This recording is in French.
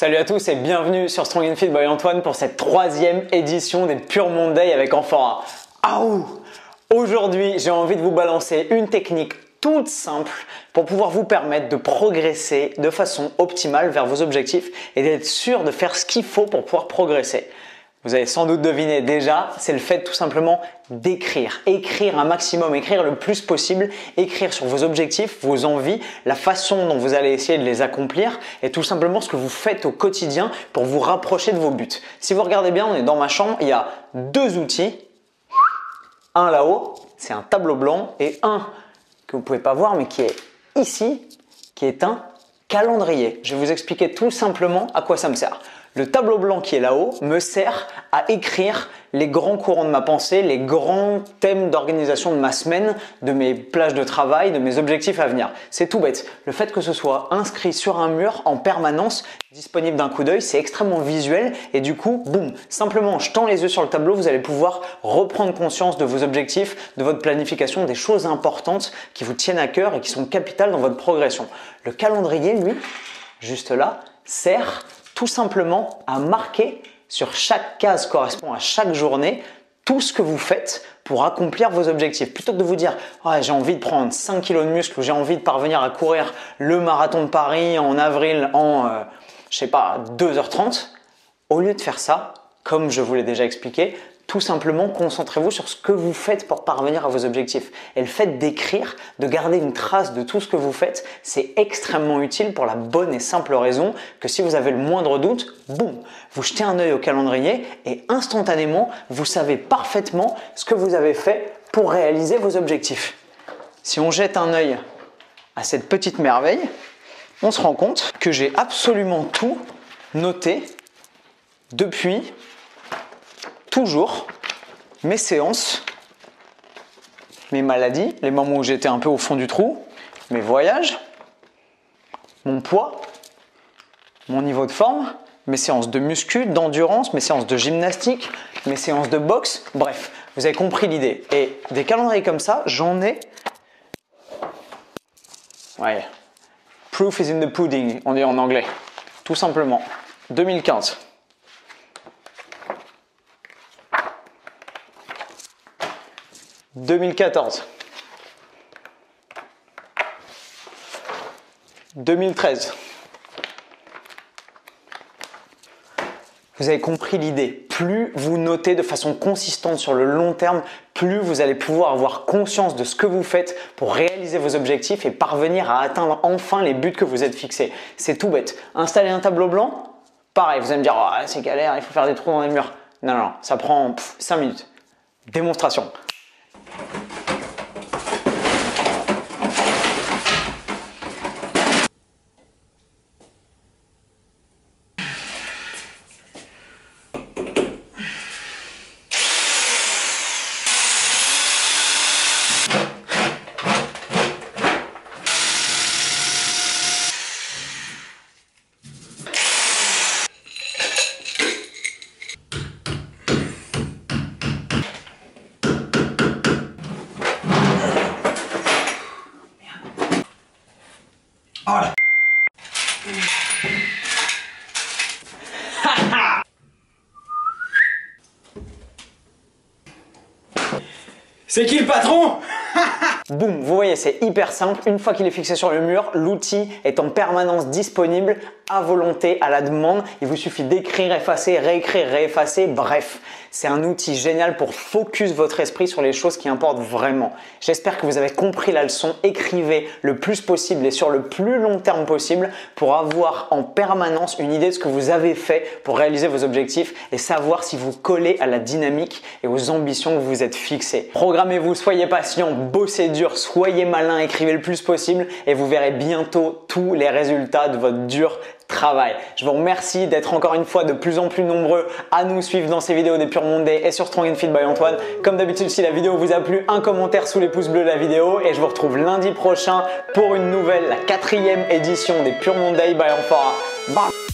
Salut à tous et bienvenue sur Strong and Fit by Antoine pour cette troisième édition des Pure Monday avec Amphora. Aujourd'hui, j'ai envie de vous balancer une technique toute simple pour pouvoir vous permettre de progresser de façon optimale vers vos objectifs et d'être sûr de faire ce qu'il faut pour pouvoir progresser. Vous avez sans doute deviné déjà, c'est le fait tout simplement d'écrire. Écrire un maximum, écrire le plus possible, écrire sur vos objectifs, vos envies, la façon dont vous allez essayer de les accomplir et tout simplement ce que vous faites au quotidien pour vous rapprocher de vos buts. Si vous regardez bien, on est dans ma chambre, il y a deux outils. Un là-haut, c'est un tableau blanc et un que vous ne pouvez pas voir mais qui est ici, qui est un calendrier. Je vais vous expliquer tout simplement à quoi ça me sert. Le tableau blanc qui est là-haut me sert à écrire les grands courants de ma pensée, les grands thèmes d'organisation de ma semaine, de mes plages de travail, de mes objectifs à venir. C'est tout bête. Le fait que ce soit inscrit sur un mur en permanence, disponible d'un coup d'œil, c'est extrêmement visuel et du coup, boum, simplement en jetant les yeux sur le tableau, vous allez pouvoir reprendre conscience de vos objectifs, de votre planification, des choses importantes qui vous tiennent à cœur et qui sont capitales dans votre progression. Le calendrier, lui, juste là, sert tout simplement à marquer sur chaque case correspond à chaque journée tout ce que vous faites pour accomplir vos objectifs. Plutôt que de vous dire j'ai envie de prendre 5 kilos de muscle ou j'ai envie de parvenir à courir le marathon de Paris en avril en, 2h30, au lieu de faire ça, comme je vous l'ai déjà expliqué, tout simplement concentrez-vous sur ce que vous faites pour parvenir à vos objectifs. Et le fait d'écrire, de garder une trace de tout ce que vous faites, c'est extrêmement utile pour la bonne et simple raison que si vous avez le moindre doute, boum, vous jetez un œil au calendrier et instantanément, vous savez parfaitement ce que vous avez fait pour réaliser vos objectifs. Si on jette un œil à cette petite merveille, on se rend compte que j'ai absolument tout noté depuis toujours mes séances, mes maladies, les moments où j'étais un peu au fond du trou, mes voyages, mon poids, mon niveau de forme, mes séances de muscu, d'endurance, mes séances de gymnastique, mes séances de boxe, bref, vous avez compris l'idée. Et des calendriers comme ça, j'en ai. Ouais. Proof is in the pudding, on dit en anglais. Tout simplement. 2015. 2014, 2013. Vous avez compris l'idée. Plus vous notez de façon consistante sur le long terme, plus vous allez pouvoir avoir conscience de ce que vous faites pour réaliser vos objectifs et parvenir à atteindre enfin les buts que vous êtes fixés. C'est tout bête. Installer un tableau blanc, pareil, vous allez me dire c'est galère, il faut faire des trous dans les murs. Non, ça prend 5 minutes. Démonstration. Voilà. C'est qui le patron? Boum, vous voyez, c'est hyper simple. Une fois qu'il est fixé sur le mur, l'outil est en permanence disponible à volonté, à la demande. Il vous suffit d'écrire, effacer, réécrire, réeffacer. Bref, c'est un outil génial pour focus votre esprit sur les choses qui importent vraiment. J'espère que vous avez compris la leçon. Écrivez le plus possible et sur le plus long terme possible pour avoir en permanence une idée de ce que vous avez fait pour réaliser vos objectifs et savoir si vous collez à la dynamique et aux ambitions que vous vous êtes fixées. Programmez-vous, soyez patient, bossez dur, soyez malin, écrivez le plus possible et vous verrez bientôt tous les résultats de votre dur travail. Je vous remercie d'être encore une fois de plus en plus nombreux à nous suivre dans ces vidéos des Pure Monday et sur Strong and Fit by Antoine. Comme d'habitude, si la vidéo vous a plu, un commentaire sous les pouces bleus de la vidéo et je vous retrouve lundi prochain pour une nouvelle, la 4e édition des Pure Monday by Amphora. Bye.